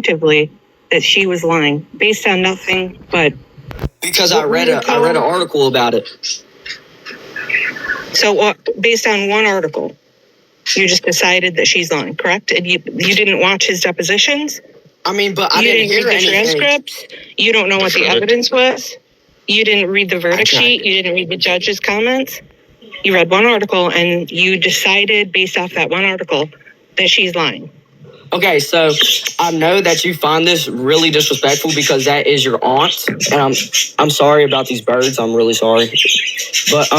conclusively that she was lying based on nothing but... Because I read an article about it. So based on one article, you just decided that she's lying, correct? And you didn't watch his depositions? I mean, but I didn't hear read the transcripts. You don't know what the evidence was. You didn't read the verdict sheet. You didn't read the judge's comments. You read one article and you decided based off that one article that she's lying. Okay, so I know that you find this really disrespectful because that is your aunt, and I'm sorry about these birds. I'm really sorry, but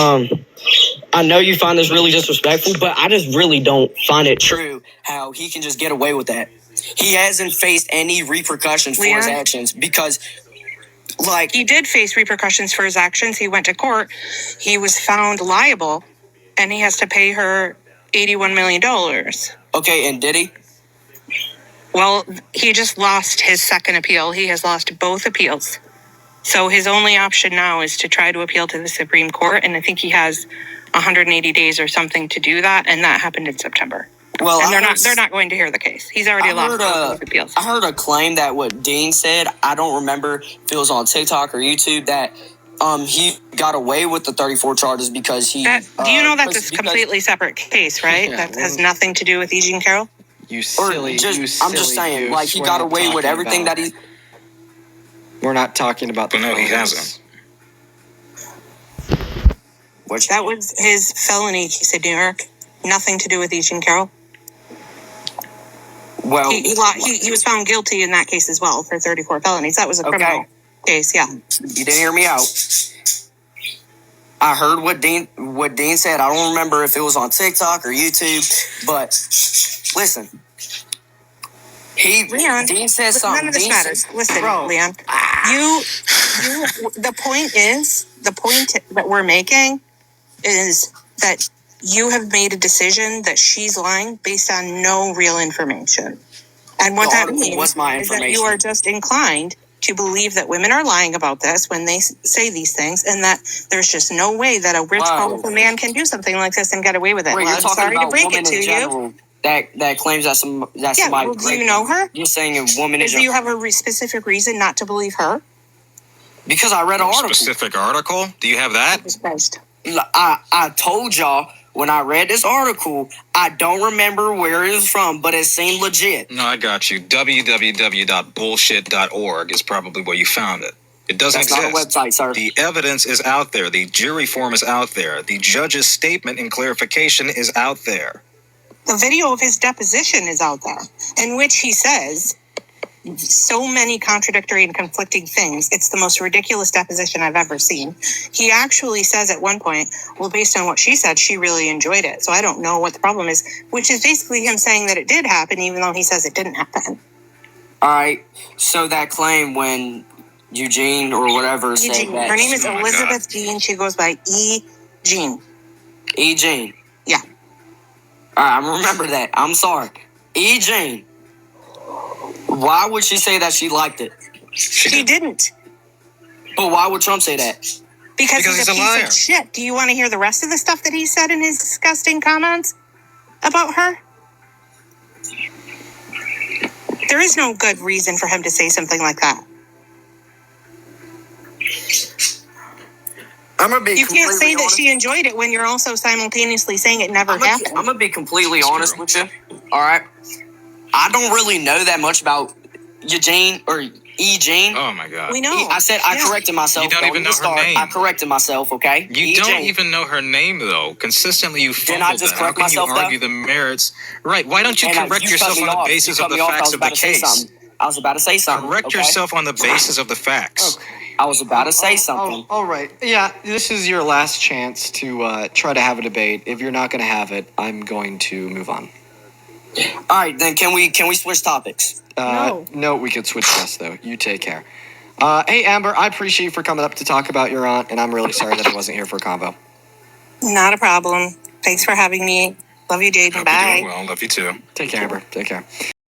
I know you find this really disrespectful, but I just really don't find it true how he can just get away with that. He hasn't faced any repercussions for his actions because, like, he did face repercussions for his actions. He went to court. He was found liable, and he has to pay her $81 million. Okay, and did he? Well, he just lost his second appeal. He has lost both appeals. So his only option now is to try to appeal to the Supreme Court, and I think he has 180 days or something to do that, and that happened in September. Well, and they're not going to hear the case. He's already lost both appeals. I heard a claim that what Dean said, I don't remember if it was on TikTok or YouTube, that he got away with the 34 charges because he... do you know that's a completely separate case, right? Yeah, that has nothing to do with E. Jean Carroll? I'm just saying, like, he got away with everything that he... We're not talking about the... No, he hasn't. That was his felony case in New York. Nothing to do with E. Jean Carroll. Well... He was found guilty in that case as well for 34 felonies. That was a criminal case, yeah. You didn't hear me out. I heard what Dean said. I don't remember if it was on TikTok or YouTube, but listen. Dean says something. None of this matters. Listen, Leon. The point that we're making is that you have made a decision that she's lying based on no real information. And what that means is that you are just inclined to believe that women are lying about this when they say these things, and that there's just no way that a rich, powerful man can do something like this and get away with it. Wait, I'm sorry to break it to you. That claims that somebody... Well, do you know her? You're saying a woman is... Do you have a specific reason not to believe her? Because I read an article. Specific article? Do you have that? I told y'all when I read this article, I don't remember where it was from, but it seemed legit. No, I got you. www.bullshit.org is probably where you found it. It doesn't exist. That's not a website, sir. The evidence is out there. The jury form is out there. The judge's statement and clarification is out there. The video of his deposition is out there, in which he says so many contradictory and conflicting things. It's the most ridiculous deposition I've ever seen. He actually says at one point, well, based on what she said, she really enjoyed it. So I don't know what the problem is, which is basically him saying that it did happen, even though he says it didn't happen. All right. So that claim when Eugene or whatever said that... Her name is Elizabeth Jean. She goes by E. Jean. E. Jean. Yeah. All right, I remember that. I'm sorry. E. Jean. Why would she say that she liked it? She didn't. But why would Trump say that? Because he's a piece of shit. Do you want to hear the rest of the stuff that he said in his disgusting comments about her? There is no good reason for him to say something like that. You can't say that she enjoyed it when you're also simultaneously saying it never happened. I'm going to be completely honest with you. All right. I don't really know that much about Eugene or E. Jean. Oh, my God. We know. I corrected myself. You don't even know her name. I corrected myself, okay? You don't even know her name, though. Consistently, you fumbled that. Didn't I just correct myself, How can you argue the merits? Right. Why don't you correct yourself on the basis of the facts of the case? I was about to say something. Correct yourself on the basis of the facts. Okay. I was about to say something. All right. Yeah, this is your last chance to try to have a debate. If you're not going to have it, I'm going to move on. All right, then can we switch topics? No, we could switch guests, though. You take care. Hey, Amber, I appreciate you for coming up to talk about your aunt, and I'm really sorry that I wasn't here for a convo. Not a problem. Thanks for having me. Love you, Jaden. Bye. Well, love you too. Take care, Amber. Take care.